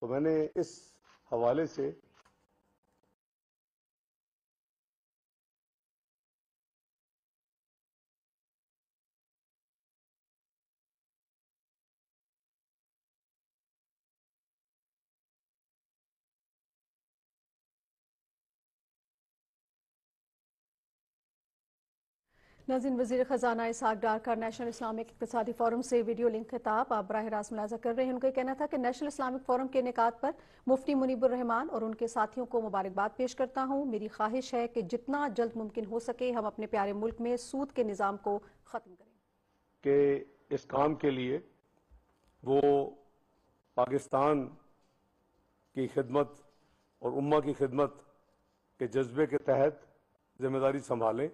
تو میں نے اس حوالے سے ناظرین، وزیر خزانہ اسحاق ڈار کا نیشنل اسلامک اقتصادی فورم سے ویڈیو لنک خطاب آپ براہ راست ملاحظہ کر رہے ہیں۔ ان کا کہنا تھا کہ نیشنل اسلامک فورم کے انعقاد پر مفتی منیب الرحمان اور ان کے ساتھیوں کو مبارکباد پیش کرتا ہوں۔ میری خواہش ہے کہ جتنا جلد ممکن ہو سکے ہم اپنے پیارے ملک میں سود کے نظام کو ختم کریں۔ کہ اس کام کے لیے وہ پاکستان کی خدمت اور امہ کی خدمت کے جذبے کے تحت ذمہ داری سنبھالیں۔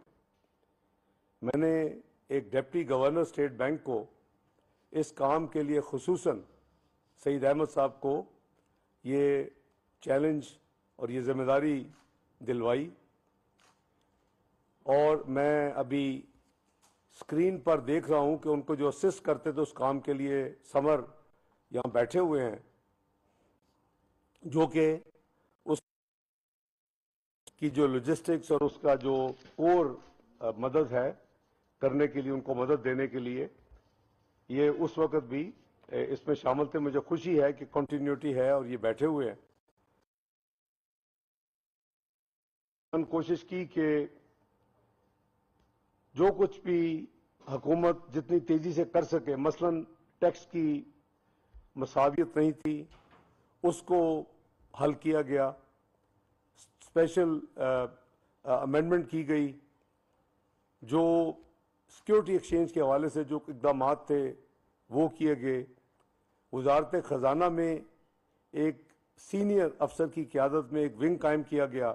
میں نے ایک ڈپٹی گورنر اسٹیٹ بینک کو اس کام کے لیے خصوصاً سعید احمد صاحب کو یہ چیلنج اور یہ ذمہ داری دلوائی، اور میں ابھی اسکرین پر دیکھ رہا ہوں کہ ان کو جو اسسٹ کرتے تھے اس کام کے لیے سمر یہاں بیٹھے ہوئے ہیں، جو کہ اس کی جو لاجسٹکس اور اس کا جو کور مدد ہے کرنے کے لیے، ان کو مدد دینے کے لیے یہ اس وقت بھی اس میں شامل تھے۔ مجھے خوشی ہے کہ کنٹینیوٹی ہے اور یہ بیٹھے ہوئے ہیں۔ میں نے کوشش کی کہ جو کچھ بھی حکومت جتنی تیزی سے کر سکے، مثلا ٹیکس کی مساویت نہیں تھی، اس کو حل کیا گیا، اسپیشل امینڈمنٹ کی گئی، جو سیکیورٹی ایکسچینج کے حوالے سے جو اقدامات تھے وہ کیے گئے۔ وزارت خزانہ میں ایک سینئر افسر کی قیادت میں ایک ونگ قائم کیا گیا،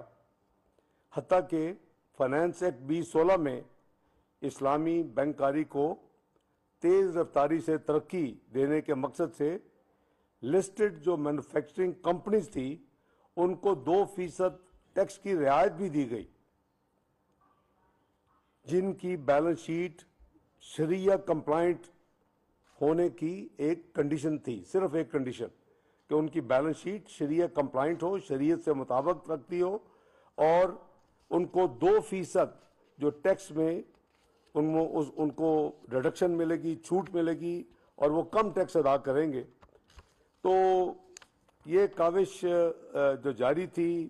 حتیٰ کہ فائنانس ایکٹ 2016 میں اسلامی بینکاری کو تیز رفتاری سے ترقی دینے کے مقصد سے لسٹڈ جو مینوفیکچرنگ کمپنیز تھی ان کو 2% ٹیکس کی رعایت بھی دی گئی، جن کی بیلنس شیٹ شریعہ کمپلائنٹ ہونے کی ایک کنڈیشن تھی، صرف ایک کنڈیشن کہ ان کی بیلنس شیٹ شریعہ کمپلائنٹ ہو، شریعت سے مطابقت رکھتی ہو، اور ان کو 2% جو ٹیکس میں ان کو ریڈکشن ملے گی، چھوٹ ملے گی، اور وہ کم ٹیکس ادا کریں گے۔ تو یہ کاوش جو جاری تھی